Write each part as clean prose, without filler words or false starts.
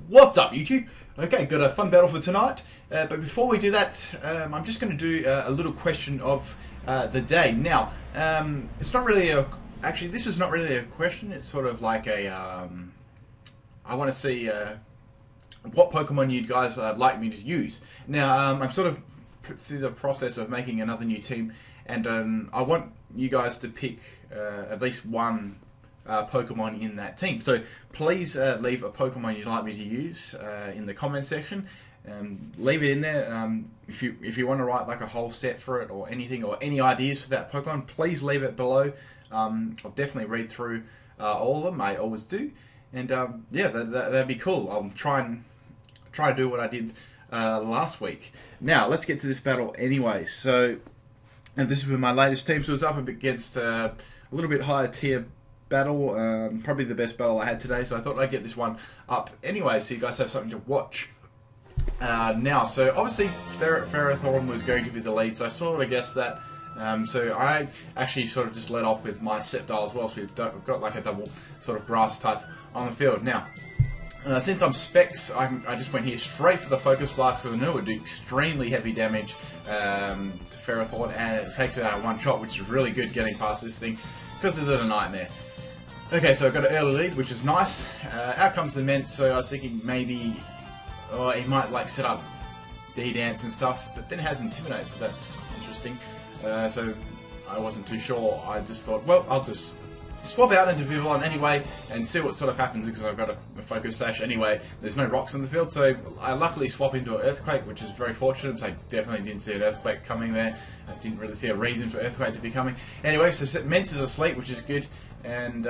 What's up, YouTube? Okay, got a fun battle for tonight, but before we do that, I'm just going to do a little question of the day. Now, it's not really a... Actually, this is not really a question, it's sort of like a... I want to see what Pokemon you guys like me to use. Now, I'm sort of through the process of making another new team, and I want you guys to pick at least one Pokemon in that team. So please leave a Pokemon you'd like me to use in the comment section. Leave it in there. If you want to write like a whole set for it or anything, or any ideas for that Pokemon, please leave it below. I'll definitely read through all of them. I always do, and yeah, that'd be cool. I'll try to do what I did last week. Now let's get to this battle anyway. So, and this is with my latest team. So it's up against a little bit higher tier battle, probably the best battle I had today, so I thought I'd get this one up anyway so you guys have something to watch. Now, so obviously Ferrothorn was going to be the lead, so I sort of guessed that. So I actually sort of just led off with my Sceptile as well, so we've got like a double sort of grass type on the field. Now, since I'm Specs, I just went here straight for the Focus Blast, because I knew it would do extremely heavy damage to Ferrothorn, and it takes it out one shot, which is really good getting past this thing, because it's a nightmare. Okay, so I got an early lead, which is nice. Out comes the Ment, so I was thinking maybe he might like set up D-Dance and stuff, but then it has Intimidate, so that's interesting. So I wasn't too sure. I just thought, well, I'll just swap out into Vivillon anyway and see what sort of happens, because I've got a Focus Sash anyway. There's no rocks in the field, so I luckily swap into an Earthquake, which is very fortunate, because I definitely didn't see an Earthquake coming there. I didn't really see a reason for Earthquake to be coming. Anyway, so Ment is asleep, which is good, and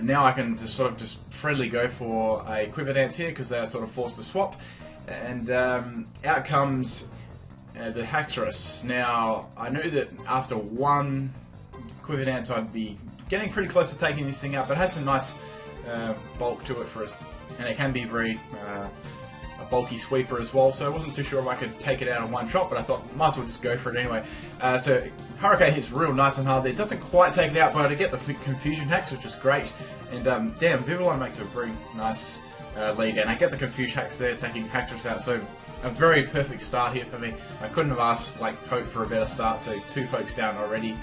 now I can just sort of just freely go for a Quiver Dance here, because they are sort of forced to swap, and out comes the Haxorus. Now, I knew that after one Quiver Dance I'd be getting pretty close to taking this thing out, but it has some nice bulk to it for us, and it can be very a bulky sweeper as well, so I wasn't too sure if I could take it out in one shot, but I thought might as well just go for it anyway. So Hurricane hits real nice and hard there. It doesn't quite take it out, but I get the Confusion Hacks, which is great, and damn, Vivillon makes a very nice lead, and I get the Confusion Hacks there, taking Haxorus out, so a very perfect start here for me. I couldn't have asked like Poke for a better start, so 2 pokes down already.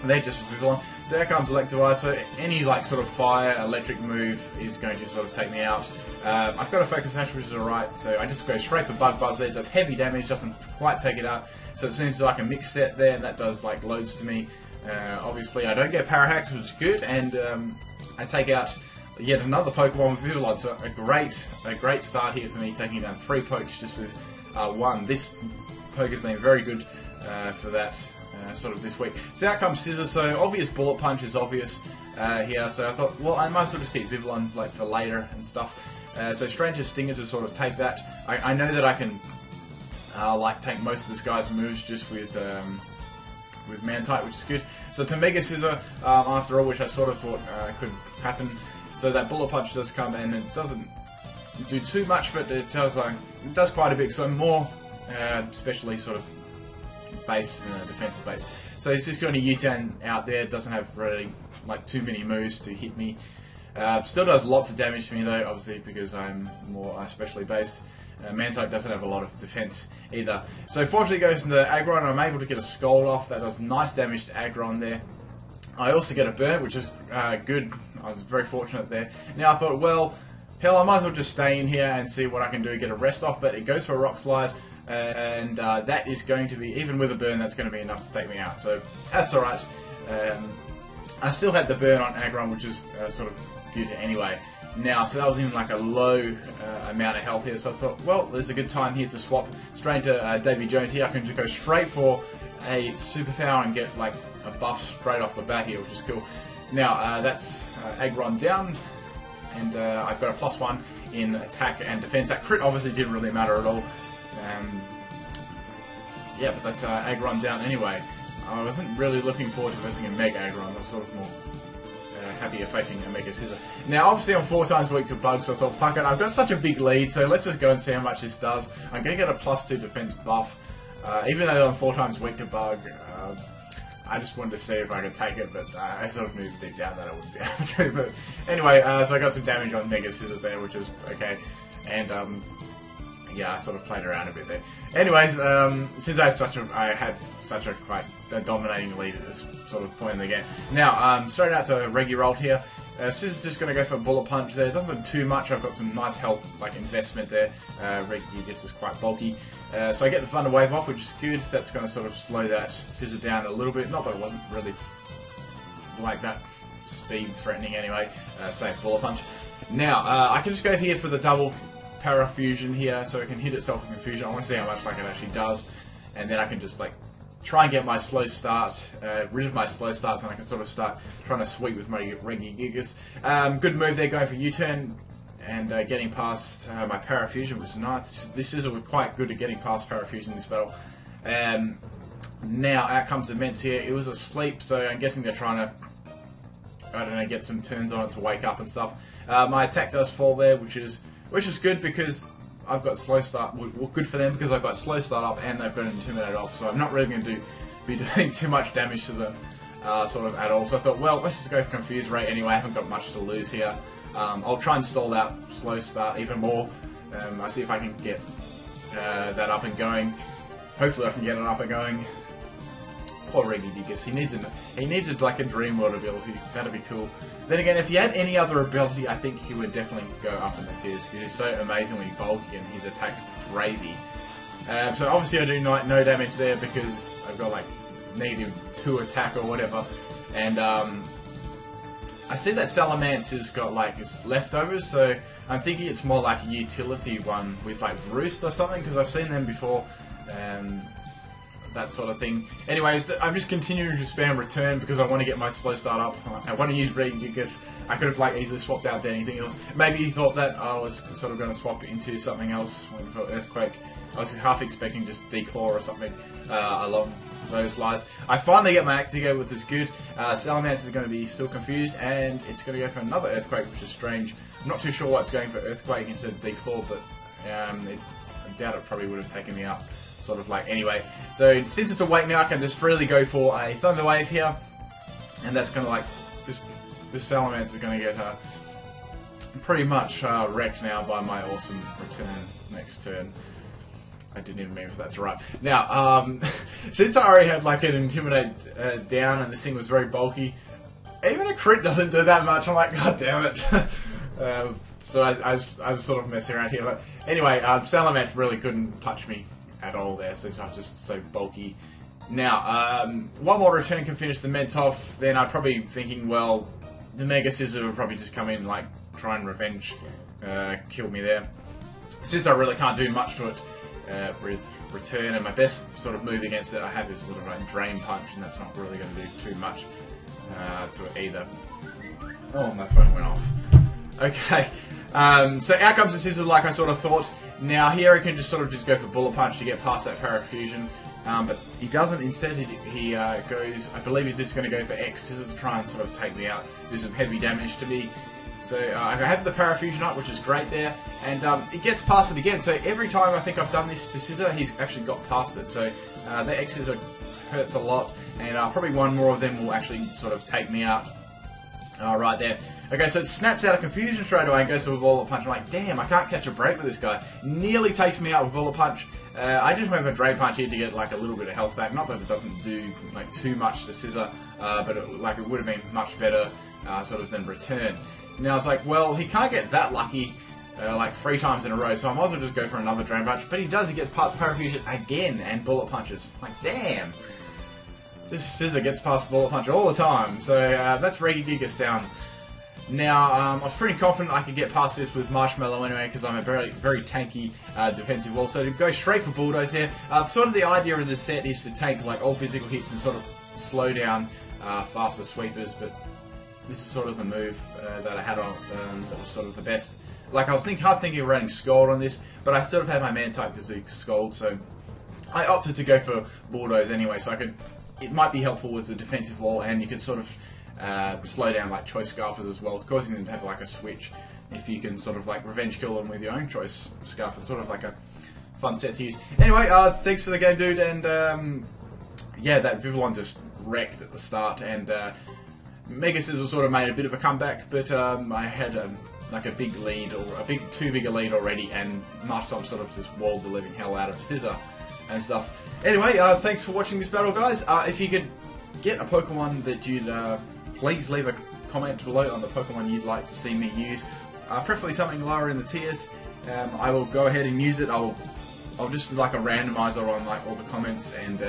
They're just Vivillon. So out comes Electivire, so any like sort of fire, electric move is going to sort of take me out. I've got a Focus Sash, which is alright, so I just go straight for Bug Buzz there. It does heavy damage, doesn't quite take it out, so it seems like a mixed set there, and that does like loads to me. Obviously I don't get Parahax, which is good, and I take out yet another Pokemon with Vivillon, so a great start here for me, taking down 3 pokes just with 1. This poke has been very good for that. Sort of this week. So out comes Scissor, so obvious Bullet Punch is obvious here, so I thought, well, I might as well just keep Vivillon like for later and stuff. So Stranger's Stinger to sort of take that. I know that I can like take most of this guy's moves just with Mantite, which is good. So to Mega Scissor, after all, which I sort of thought could happen. So that Bullet Punch does come, and it doesn't do too much, but it does quite a bit, so more especially sort of base, defensive base. So he's just going to U-turn out there, doesn't have really like too many moves to hit me. Still does lots of damage to me though, obviously, because I'm more specially based. Mantite doesn't have a lot of defense either. So fortunately it goes into Aggron, and I'm able to get a Scold off. That does nice damage to Aggron there. I also get a burn, which is good. I was very fortunate there. Now I thought, well, hell, I might as well just stay in here and see what I can do, get a rest off, but it goes for a Rock Slide. And that is going to be, even with a burn, that's going to be enough to take me out, so that's alright. I still had the burn on Aggron, which is sort of good anyway. Now, so that was in like a low amount of health here, so I thought, well, there's a good time here to swap straight to Davy Jones here. I can just go straight for a superpower and get like a buff straight off the bat here, which is cool. Now, that's Aggron down, and I've got a +1 in attack and defense. That crit obviously didn't really matter at all. Yeah, but that's Aggron down anyway. I wasn't really looking forward to facing a Mega Aggron. I was sort of more happier facing a Mega Scissor. Now, obviously I'm 4 times weak to Bug, so I thought, fuck it, I've got such a big lead, so let's just go and see how much this does. I'm going to get a +2 defense buff. Even though I'm 4 times weak to Bug, I just wanted to see if I could take it, but I sort of knew deep down that I wouldn't be able to. But anyway, so I got some damage on Mega Scissors there, which was okay. And yeah, I sort of played around a bit there. Anyways, since I had such a quite dominating lead at this sort of point in the game. Now, straight out to Reggie Rolt here. Scissors just going to go for a Bullet Punch there. It doesn't do too much. I've got some nice health like investment there. Reggie just is quite bulky. So I get the Thunder Wave off, which is good. That's going to sort of slow that Scissor down a little bit. Not that it wasn't really like that speed threatening anyway. Same Bullet Punch. Now, I can just go here for the double Parafusion here, so it can hit itself in Confusion. I want to see how much like it actually does. And then I can just like try and get my slow start, rid of my slow starts, and I can sort of start trying to sweep with my Reggie Gigas. Good move there, going for U-turn and getting past my Parafusion, which is nice. This is quite good at getting past Parafusion in this battle. Now out comes Immense here. It was asleep, so I'm guessing they're trying to, I don't know, get some turns on it to wake up and stuff. My attack does fall there, which is good because I've got slow start. Well, good for them because I've got slow start up and they've got an Intimidate off, so I'm not really going to be doing too much damage to them, sort of at all. So I thought, well, let's just go for Confuse Rate anyway. I haven't got much to lose here. I'll try and stall out slow start even more. I'll see if I can get that up and going. Hopefully, I can get it up and going. Poor Reggie Diggers. He needs like a Dream World ability. That'd be cool. Then again, if he had any other ability, I think he would definitely go up in the tiers. He's so amazingly bulky and his attack's crazy. So obviously I do no damage there because I've got like -2 attack or whatever. And I see that Salamancer's got like his leftovers, so I'm thinking it's more like a utility one with like Roost or something, because I've seen them before. That sort of thing. Anyways, I'm just continuing to spam return because I want to get my slow start up. I want to use Reggie because I could have like easily swapped out to anything else. Maybe he thought that I was sort of going to swap into something else for Earthquake. I was half expecting just Declaw or something along those lines. I finally get my Actigo with this good. Salamander is going to be still confused, and it's going to go for another Earthquake, which is strange. I'm not too sure why it's going for Earthquake instead of Declaw, but I doubt it probably would have taken me out. Sort of like, anyway, so since it's awake now, I can just freely go for a Thunder Wave here, and that's gonna like this Salamander is gonna get pretty much wrecked now by my awesome return next turn. I didn't even mean for that to rhyme. Now, since I already had like an Intimidate down and this thing was very bulky, even a crit doesn't do that much. I'm like, god damn it. So I was sort of messing around here, but anyway, Salamander really couldn't touch me at all there, since I'm just so bulky. Now, one more return can finish the Ment off, then I'm probably thinking, well, the Mega Scissor will probably just come in, like, try and revenge kill me there. Since I really can't do much to it with return, and my best sort of move against it I have is sort of like Drain Punch, and that's not really going to do too much to it either. Oh, my phone went off. Okay, so out comes the Scissor like I sort of thought. Now here I can just sort of just go for Bullet Punch to get past that Parafusion, but he doesn't. Instead he goes, I believe he's just going to go for X Scissors to try and sort of take me out, do some heavy damage to me. So I have the Parafusion up, which is great there, and it gets past it again. So every time I think I've done this to Scissor, he's actually got past it. So the X Scissor hurts a lot, and probably one more of them will actually sort of take me out. Right there. Okay, so it snaps out of Confusion straight away and goes for a Bullet Punch. I'm like, damn, I can't catch a break with this guy. Nearly takes me out with Bullet Punch. I just went for Drain Punch here to get like a little bit of health back. Not that it doesn't do like too much to Scissor, but it would have been much better sort of than return. Now I was like, well, he can't get that lucky like 3 times in a row, so I might as well just go for another Drain Punch. But he does. He gets past Parafusion again and Bullet Punches. I'm like, damn. This Scissor gets past Bullet Punch all the time, so that's Reggie Gigas down. Now, I was pretty confident I could get past this with Marshmallow anyway, because I'm a very, very tanky defensive wall. So to go straight for Bulldoze here, sort of the idea of this set is to take like all physical hits and sort of slow down faster sweepers, but this is sort of the move that I had on that was sort of the best. Like I was half thinking of running Scald on this, but I sort of had my man type to do Scald, so I opted to go for Bulldoze anyway, so I could. It might be helpful as a defensive wall, and you could sort of slow down like Choice Scarfers as well, causing them to have like a switch if you can sort of like revenge kill them with your own Choice Scarf. It's sort of like a fun set to use. Anyway, thanks for the game, dude, and yeah, that Vivillon just wrecked at the start, and Mega Sizzle sort of made a bit of a comeback, but I had like a big lead, or too big a lead already, and Marshtomp sort of just walled the living hell out of Scissor and stuff. Anyway, thanks for watching this battle, guys. If you could get a Pokemon that you'd please leave a comment below on the Pokemon you'd like to see me use, preferably something lower in the tiers. I will go ahead and use it. I'll just do like a randomizer on like all the comments and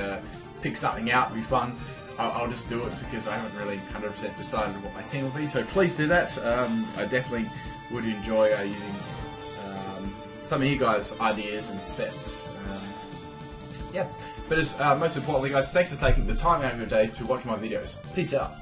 pick something out. It'll be fun. I'll just do it because I haven't really 100% decided what my team will be. So please do that. I definitely would enjoy using some of you guys' ideas and sets. Yeah, but most importantly, guys, thanks for taking the time out of your day to watch my videos. Peace out.